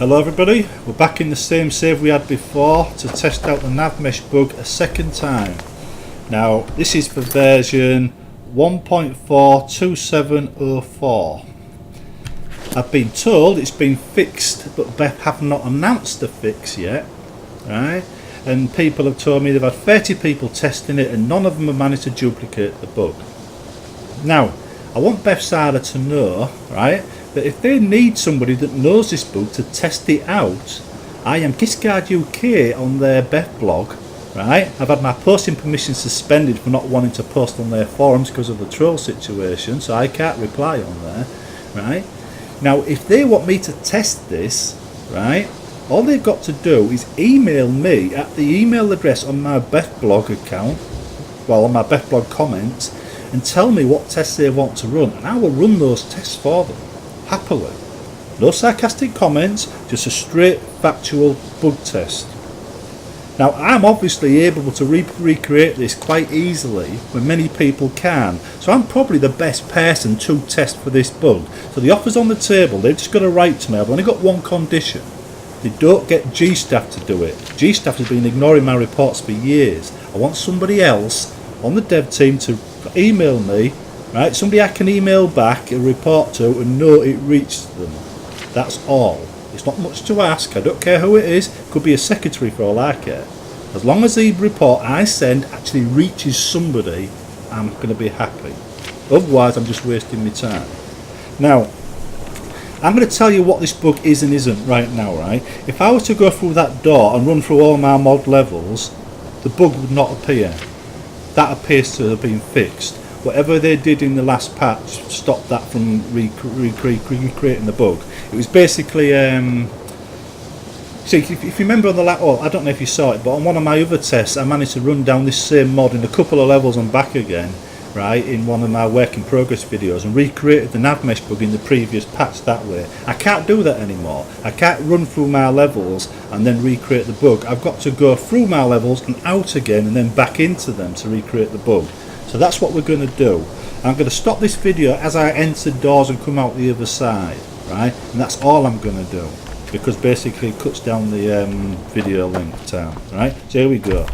Hello everybody, we're back in the same save we had before to test out the Navmesh bug a second time. Now this is for version 1.4.27.0.4. I've been told it's been fixed, but Beth have not announced the fix yet, right? And people have told me they've had 30 people testing it and none of them have managed to duplicate the bug. Now I want Beth Sala to know, right, that if they need somebody that knows this bug to test it out, I am Kissguard UK on their Beth blog, right? I've had my posting permission suspended for not wanting to post on their forums because of the troll situation, so I can't reply on there, right? Now if they want me to test this, right, all they've got to do is email me at the email address on my Beth blog account, well, on my Beth blog comments, and tell me what tests they want to run, and I will run those tests for them. Happily. No sarcastic comments, just a straight factual bug test. Now I'm obviously able to recreate this quite easily when many people can, so I'm probably the best person to test for this bug. So the offer's on the table, they've just got to write to me. I've only got one condition: they don't get G-Staff to do it. G-Staff has been ignoring my reports for years. I want somebody else on the dev team to email me, right, somebody I can email back a report to and know it reached them. That's all. It's not much to ask. I don't care who it is. It could be a secretary for all I care. As long as the report I send actually reaches somebody, I'm going to be happy. Otherwise I'm just wasting my time. Now I'm going to tell you what this bug is and isn't right now, right? If I was to go through that door and run through all my mod levels, the bug would not appear. That appears to have been fixed. Whatever they did in the last patch stopped that from recreating the bug. It was basically, see, if you remember on the I don't know if you saw it, but on one of my other tests I managed to run down this same mod in a couple of levels and back again, right, in one of my work in progress videos, and recreated the Navmesh bug in the previous patch that way. I can't do that anymore. I can't run through my levels and then recreate the bug. I've got to go through my levels and out again and then back into them to recreate the bug. So that's what we're going to do. I'm going to stop this video as I enter doors and come out the other side, right? And that's all I'm going to do, because basically it cuts down the video length time, right? So here we go.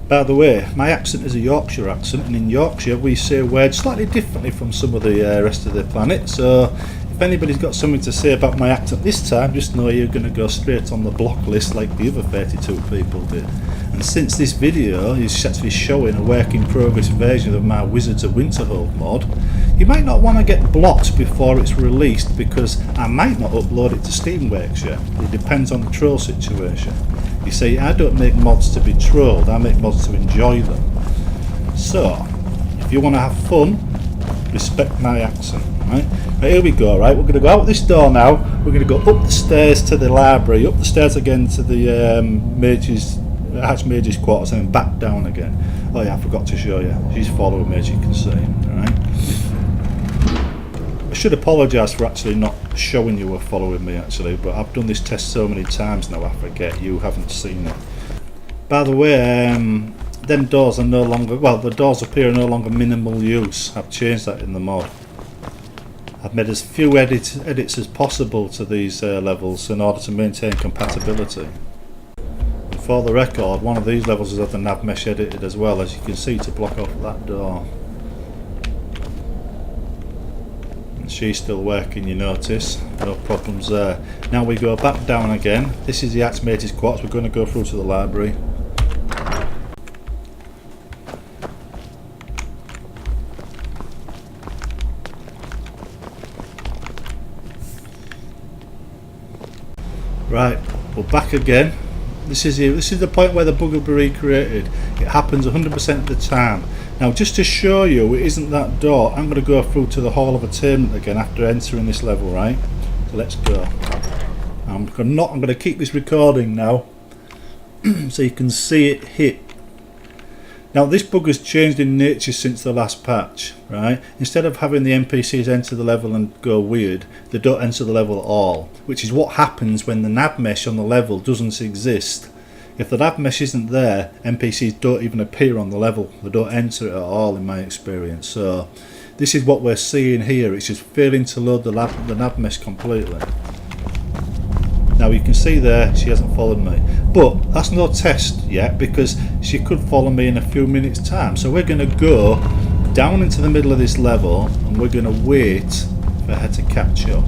By the way, my accent is a Yorkshire accent, and in Yorkshire we say words slightly differently from some of the rest of the planet, so if anybody's got something to say about my accent this time, just know you're going to go straight on the block list like the other 32 people did. And since this video is actually showing a work in progress version of my Wizards of Winterhold mod, you might not want to get blocked before it's released, because I might not upload it to Steamworks yet. It depends on the troll situation. You see, I don't make mods to be trolled, I make mods to enjoy them. So, if you want to have fun, respect my accent, right? Right, here we go, right? We're going to go out this door now, we're going to go up the stairs to the library, up the stairs again to the Archmage's quarters, and then back down again. Oh yeah, I forgot to show you. She's following me, as you can see, alright? I should apologise for actually not showing you her following me actually, but I've done this test so many times now I forget you haven't seen it. By the way, them doors are no longer, well, the doors up here are no longer minimal use. I've changed that in the mod. I've made as few edits as possible to these levels in order to maintain compatibility. And for the record, one of these levels has had the Navmesh edited as well, as you can see, to block off that door. And she's still working, you notice, no problems there. Now we go back down again. This is the Archmage's quarters. We're going to go through to the library. Right, we're back again. This is the point where the bug will be recreated. It happens 100% of the time. Now, just to show you it isn't that door, I'm going to go through to the Hall of Attainment again after entering this level, right? So let's go. I'm going to keep this recording now so you can see it hit. Now this bug has changed in nature since the last patch, right? Instead of having the NPCs enter the level and go weird, they don't enter the level at all, which is what happens when the Navmesh on the level doesn't exist. If the Navmesh isn't there, NPCs don't even appear on the level. They don't enter it at all in my experience. So this is what we're seeing here. It's just failing to load the Navmesh completely. Now you can see there she hasn't followed me, but that's no test yet because she could follow me in a few minutes time. So we're going to go down into the middle of this level and we're going to wait for her to catch up.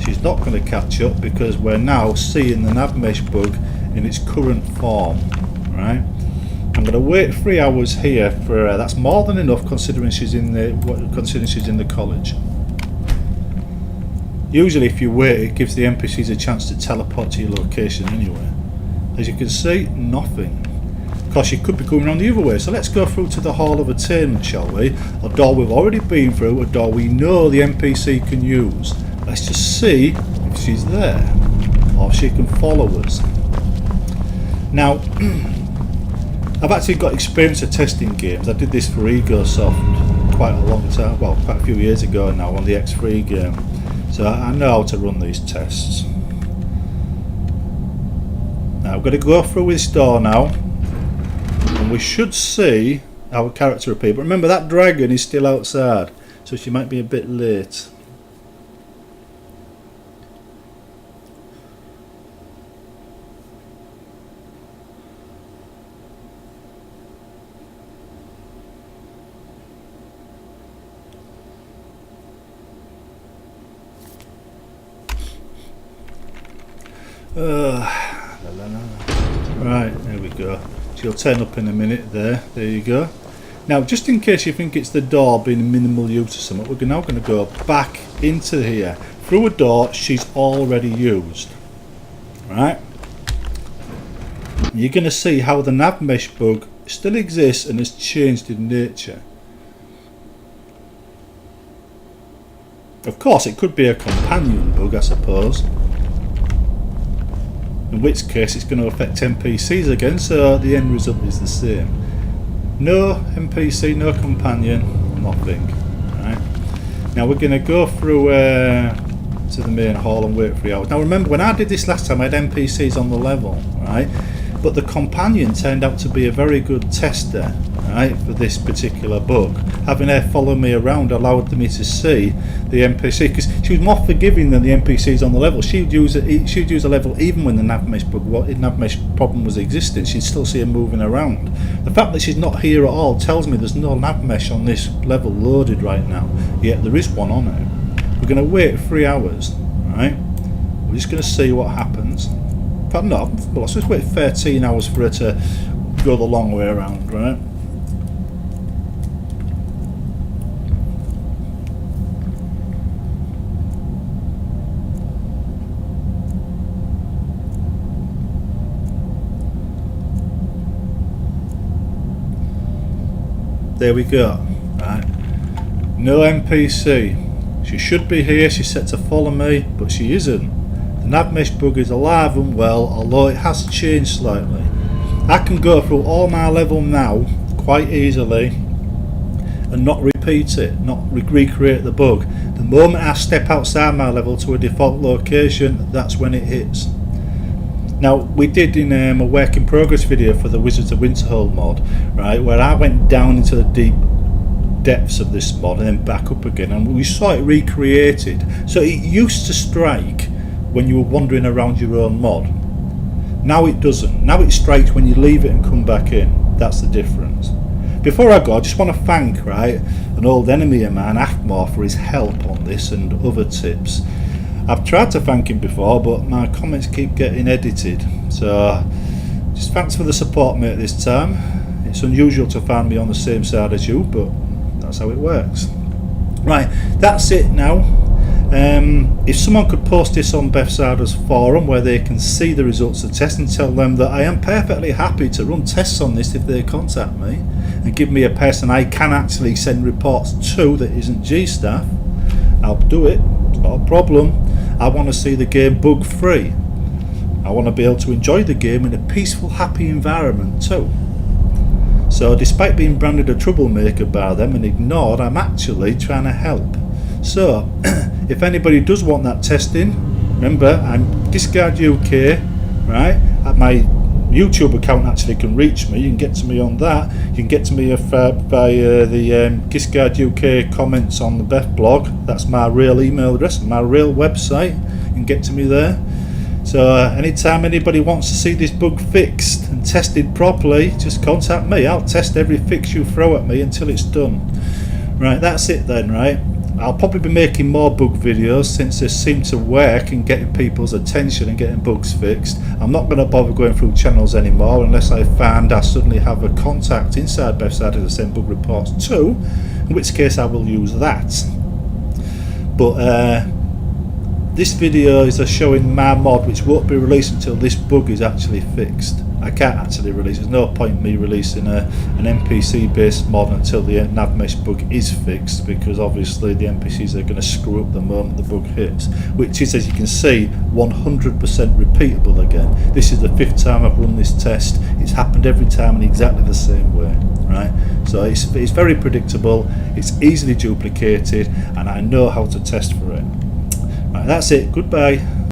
She's not going to catch up because we're now seeing the Navmesh bug in its current form, right? I'm going to wait 3 hours here for her. That's more than enough considering she's in the college. Usually if you wait, it gives the NPCs a chance to teleport to your location anyway. As you can see, nothing. Of course, you could be going around the other way, so let's go through to the Hall of Attainment, shall we? A door we've already been through, a door we know the NPC can use. Let's just see if she's there, or if she can follow us. Now, I've actually got experience of testing games. I did this for EgoSoft quite a long time, well, quite a few years ago now on the X3 game. So I know how to run these tests. Now I'm going to go through this door now, and we should see our character appear. But remember, that dragon is still outside, so she might be a bit late. Right, there we go. She'll turn up in a minute there. There you go. Now, just in case you think it's the door being minimal use or something, we're now going to go back into here through a door she's already used. Right? You're going to see how the Navmesh bug still exists and has changed in nature. Of course, it could be a companion bug, I suppose. In which case it's going to affect NPCs again, so the end result is the same. No NPC, no companion, nothing. Right. Now we're going to go through to the main hall and wait 3 hours. Now remember, when I did this last time I had NPCs on the level, right? But the companion turned out to be a very good tester, right, for this particular bug. Having her follow me around allowed me to see the NPC, because she was more forgiving than the NPCs on the level. She'd use a level even when the Navmesh problem was existing. She'd still see her moving around. The fact that she's not here at all tells me there's no Navmesh on this level loaded right now, yet there is one on it. We're going to wait 3 hours, right? We're just going to see what happens. In fact, no, well, let's just wait 13 hours for her to go the long way around, right? There we go. Right. No NPC. She should be here. She's set to follow me, but she isn't. The Navmesh bug is alive and well, although it has changed slightly. I can go through all my level now quite easily and not repeat it, not recreate the bug. The moment I step outside my level to a default location, that's when it hits. Now, we did in a work in progress video for the Wizards of Winterhold mod, right, where I went down into the deep depths of this mod and then back up again, and we saw it recreated. So it used to strike when you were wandering around your own mod. Now it doesn't. Now it strikes when you leave it and come back in. That's the difference. Before I go, I just want to thank, right, an old enemy of mine, Akhmar, for his help on this and other tips. I've tried to thank him before, but my comments keep getting edited. So, just thanks for the support, mate, this time. It's unusual to find me on the same side as you, but that's how it works. Right, that's it now. If someone could post this on Bethesda's forum where they can see the results of the test and tell them that I am perfectly happy to run tests on this if they contact me and give me a person I can actually send reports to that isn't G-Staff, I'll do it. It's not a problem. I want to see the game bug free. I want to be able to enjoy the game in a peaceful, happy environment too. So despite being branded a troublemaker by them and ignored, I'm actually trying to help. So if anybody does want that testing, remember I'm Discard UK, right? My YouTube account actually can reach me. You can get to me on that. You can get to me via the Discard UK comments on the Beth blog. That's my real email address, my real website. You can get to me there. So anytime anybody wants to see this bug fixed and tested properly, just contact me. I'll test every fix you throw at me until it's done. Right, that's it then, right? I'll probably be making more bug videos since they seem to work in getting people's attention and getting bugs fixed. I'm not going to bother going through channels anymore unless I find I suddenly have a contact inside Bethesda to send bug reports to, in which case I will use that. But this video is showing my mod, which won't be released until this bug is actually fixed. I can't actually release, there's no point in me releasing an NPC based mod until the Navmesh bug is fixed, because obviously the NPCs are going to screw up the moment the bug hits, which is, as you can see, 100% repeatable again. This is the 5th time I've run this test. It's happened every time in exactly the same way, right? So it's very predictable, it's easily duplicated, and I know how to test for it. Right, that's it, goodbye.